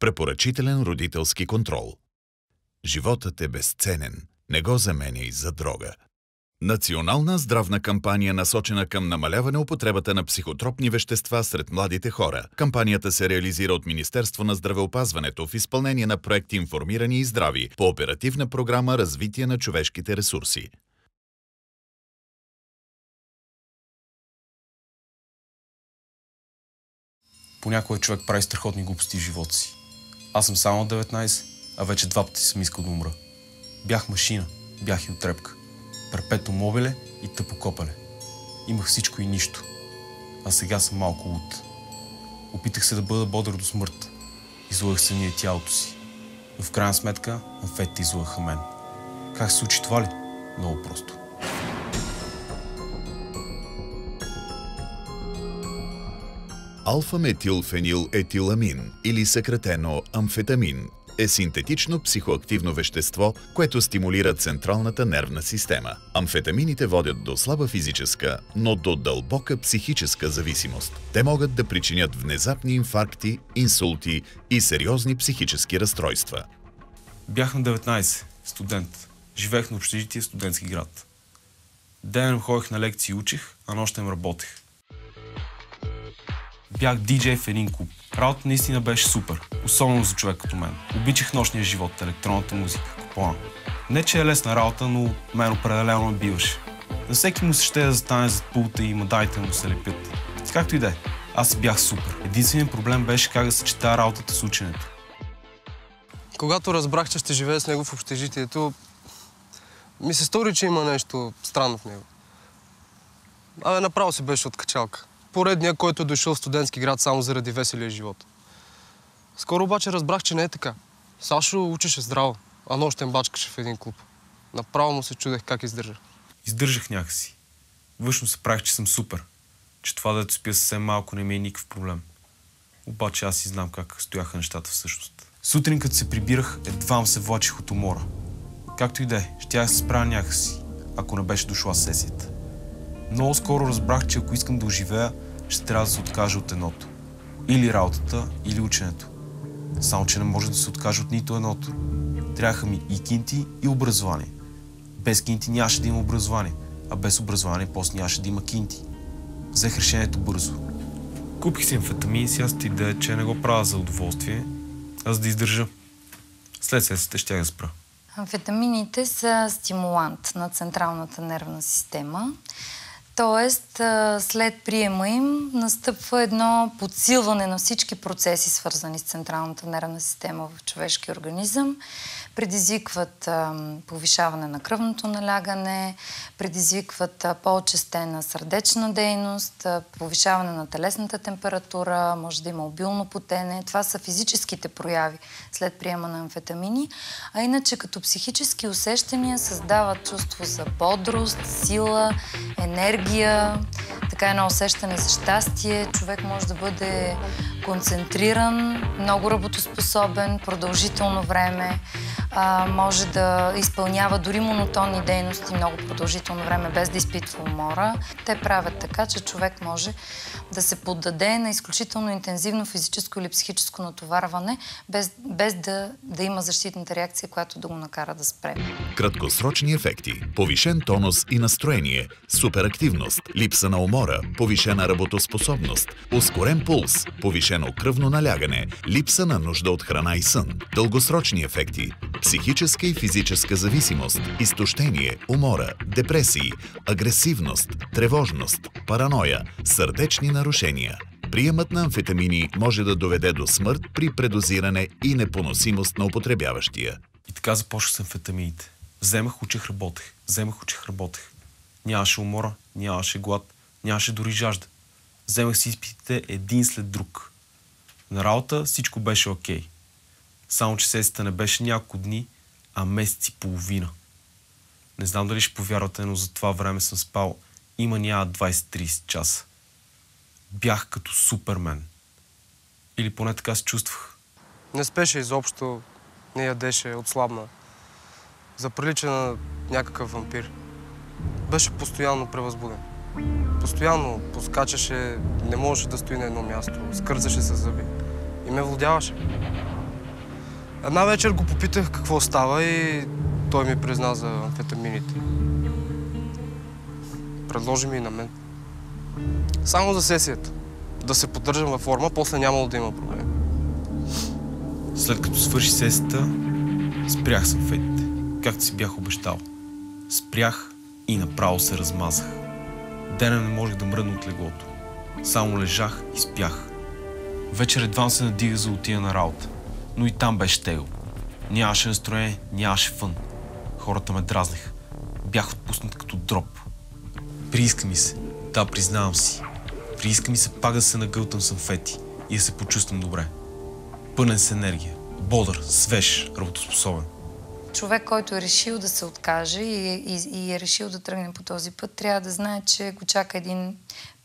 Препоръчителен родителски контрол. Животът е безценен. Не го заменяй за дрога. Национална здравна кампания, насочена към намаляване употребата на психотропни вещества сред младите хора. Кампанията се реализира от Министерство на здравеопазването в изпълнение на проект "Информирани и здрави" по оперативна програма "Развитие на човешките ресурси". Понякога човек прави страхотни глупости в живота си. Аз съм само 19, а вече 2 пъти съм искал да умра. Бях машина, бях и отрепка. Перпето мобиле и тъпо копале. Имах всичко и нищо. А сега съм малко луд. Опитах се да бъда бодър до смърт. Излъгах самия тялото си. Но в крайна сметка амфетите излъгаха мен. Как се случи това ли? Много просто. Алфа-метилфенилетиламин или съкратено амфетамин е синтетично психоактивно вещество, което стимулира централната нервна система. Амфетамините водят до слаба физическа, но до дълбока психическа зависимост. Те могат да причинят внезапни инфаркти, инсулти и сериозни психически разстройства. Бях на 19, студент. Живеех на общежитие в студентски град. Денем ходех на лекции и учих, а нощем работех. Бях диджей в един клуб. Работата наистина беше супер, особено за човек като мен. Обичах нощния живот, електронната музика, купона. Не, че е лесна работа, но мен определено ме биваше. На всеки му се ще да застане зад пулта и мадайте му се лепят. Както и да е, аз си бях супер. Единственият проблем беше как да съчетая работата с ученето. Когато разбрах, че ще живея с него в общежитието, ми се стори, че има нещо странно в него. Направо си беше от качалка. Поредния, който е дошъл в студентски град само заради веселия живот. Скоро обаче разбрах, че не е така. Сашо учеше здраво, а нощен бачкаше в един клуб. Направо му се чудех как издържа. Издържах някакси. Външно се правих, че съм супер. Че това дето спя съвсем малко не ми е никакъв проблем. Обаче аз си знам как стояха нещата всъщност. Сутрин, като се прибирах, едвам се влачих от умора. Както и да е, щях да се справя някакси, ако не беше дошла сесията. Много скоро разбрах, че ако искам да оживея, ще трябва да се откажа от едното. Или работата, или ученето. Само, че не може да се откаже от нито едното. Трябваха ми и кинти, и образование. Без кинти нямаше да има образование, а без образование после нямаше да има кинти. Взех решението бързо. Купих си амфетамин с ясната идея, че не го правя за удоволствие, а за да издържа. След сесията ще я спра. Амфетамините са стимулант на централната нервна система. Тоест, след приема им настъпва едно подсилване на всички процеси, свързани с централната нервна система в човешкия организъм. Предизвикват повишаване на кръвното налягане, предизвикват по-очестена сърдечна дейност, повишаване на телесната температура, може да има обилно потене. Това са физическите прояви след приема на амфетамини. А иначе като психически усещания създават чувство за бодрост, сила, енергия, така едно усещане за щастие. Човек може да бъде концентриран, много работоспособен, продължително време. Може да изпълнява дори монотонни дейности много продължително време, без да изпитва умора. Те правят така, че човек може да се поддаде на изключително интензивно физическо или психическо натоварване, без да има защитната реакция, която да го накара да спре. Краткосрочни ефекти, повишен тонус и настроение, суперактивност, липса на умора, повишена работоспособност, ускорен пулс, повишено кръвно налягане, липса на нужда от храна и сън, дългосрочни ефекти, психическа и физическа зависимост, изтощение, умора, депресии, агресивност, тревожност, параноя, сърдечни нарушения. Приемът на амфетамини може да доведе до смърт при предозиране и непоносимост на употребяващия. И така започнах с амфетамините. Вземах, учих, работех. Вземах, учих, работех. Нямаше умора, нямаше глад, нямаше дори жажда. Вземах си изпитите един след друг. На работа всичко беше окей. Само, че сесията не беше няколко дни, а месец и половина. Не знам дали ще повярвате, но за това време съм спал има няма 20-30 часа. Бях като супермен. Или поне така се чувствах. Не спеше изобщо, не ядеше, отслабна. Заприлича на някакъв вампир. Беше постоянно превъзбуден. Постоянно поскачаше, не можеше да стои на едно място, скърцаше със зъби и ме владяваше. Една вечер го попитах какво става и той ми призна за амфетамините. Предложи ми и на мен. Само за сесията. Да се поддържам във форма, после нямало да има проблем. След като свърши сесията, спрях с амфетите, както си бях обещал. Спрях и направо се размазах. Дена не можех да мръдна от леглото. Само лежах и спях. Вечер едва се надига за отида на работа, но и там беше тегъл. Нямаше настроение, нямаше фън. Хората ме дразниха. Бях отпуснат като дроб. Прииска ми се, да, признавам си. Прииска ми се пак да се нагълтам с амфети и да се почувствам добре. Пълен с енергия, бодър, свеж, работоспособен. Човек, който е решил да се откаже и е решил да тръгне по този път, трябва да знае, че го чака един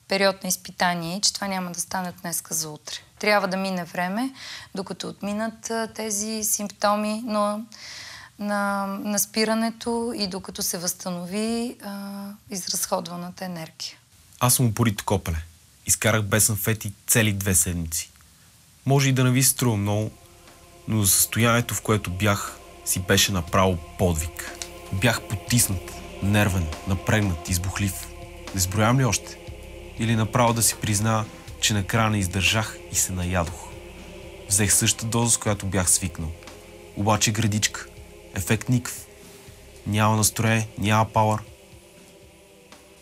период на изпитание и че това няма да стане от днеска за утре. Трябва да мине време, докато отминат тези симптоми на спирането и докато се възстанови изразходваната енергия. Аз съм упорито копеле. Изкарах без амфети цели 2 седмици. Може и да не ви струва много, но за състоянието, в което бях, си беше направо подвиг. Бях потиснат, нервен, напрегнат, избухлив. Не изброявам ли още? Или направо да си призная, че накрая не издържах и се наядох. Взех същата доза, с която бях свикнал. Обаче градичка. Ефект никакъв. Няма настроение, няма пауър.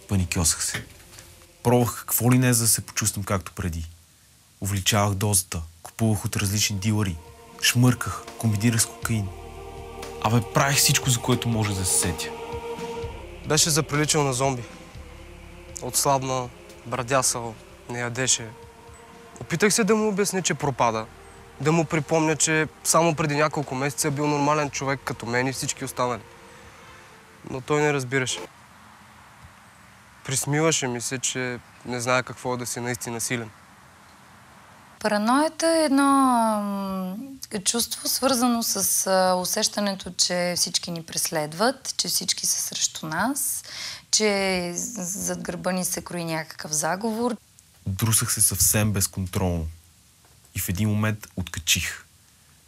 Паникьосах се. Пробвах какво ли не, за да се почувствам както преди. Увеличавах дозата, купувах от различни дилъри, шмърках, комбинирах с кокаин. Правих всичко, за което може да се сетя. Беше заприличал на зомби. Отслабна, брадясал, не ядеше. Опитах се да му обясня, че пропада. Да му припомня, че само преди няколко месеца е бил нормален човек като мен и всички останали. Но той не разбираше. Присмиваше ми се, че не знае какво е да си наистина силен. Параноята е едно чувство, свързано с усещането, че всички ни преследват, че всички са срещу нас, че зад гърба ни се крои някакъв заговор. Друсах се съвсем безконтролно и в един момент откачих.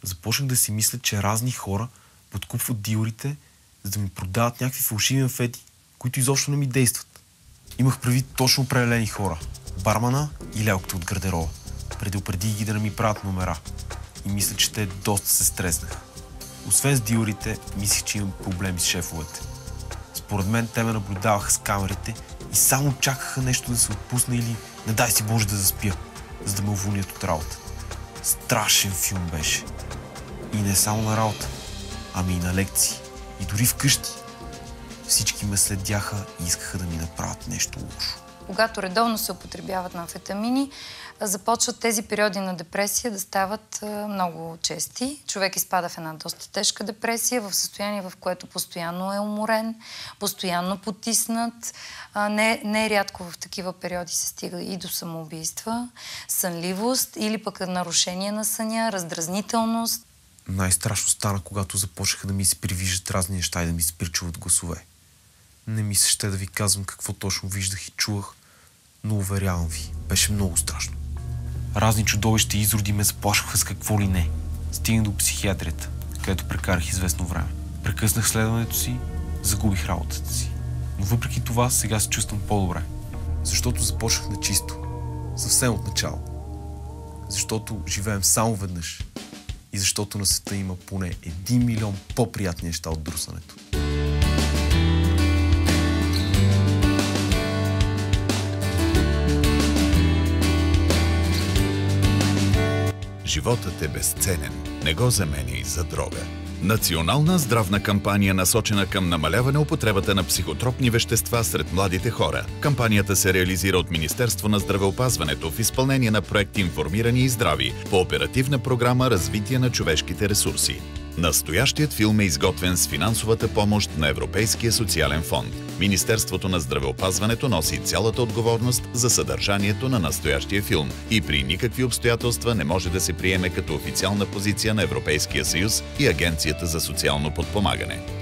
Започнах да си мисля, че разни хора подкупват дилърите, за да ми продават някакви фалшиви амфети, които изобщо не ми действат. Имах предвид точно определени хора. Бармана и лелката от гардероба. Предупредих ги да не ми правят номера. И мисля, че те доста се стреснаха. Освен с дилърите, мислих, че имам проблеми с шефовете. Според мен те ме наблюдаваха с камерите и само чакаха нещо да се отпусне или не дай си Боже да заспя, за да ме уволнят от работа. Страшен филм беше. И не само на работа, ами и на лекции. И дори вкъщи. Всички ме следяха и искаха да ми направят нещо лошо. Когато редовно се употребяват на амфетамини, започват тези периоди на депресия да стават много чести. Човек изпада в една доста тежка депресия, в състояние, в което постоянно е уморен, постоянно потиснат. Не рядко в такива периоди се стига и до самоубийства, сънливост или пък нарушение на съня, раздразнителност. Най-страшно стана, когато започнаха да ми се привиждат разни неща и да ми се причуват гласове. Не ми се ще да ви казвам какво точно виждах и чувах, но уверявам ви, беше много страшно. Разни чудовища и изроди ме заплашваха с какво ли не. Стигнах до психиатрията, където прекарах известно време. Прекъснах следването си, загубих работата си. Но въпреки това сега се чувствам по-добре. Защото започнах на чисто. Съвсем от начало. Защото живеем само веднъж. И защото на света има поне 1 милион по-приятни неща от друсането. Животът е безценен. Не го заменяй за дрога. Национална здравна кампания, насочена към намаляване употребата на психотропни вещества сред младите хора. Кампанията се реализира от Министерство на здравеопазването в изпълнение на проект "Информирани и здрави" по оперативна програма "Развитие на човешките ресурси". Настоящият филм е изготвен с финансовата помощ на Европейския социален фонд. Министерството на здравеопазването носи цялата отговорност за съдържанието на настоящия филм и при никакви обстоятелства не може да се приеме като официална позиция на Европейския съюз и Агенцията за социално подпомагане.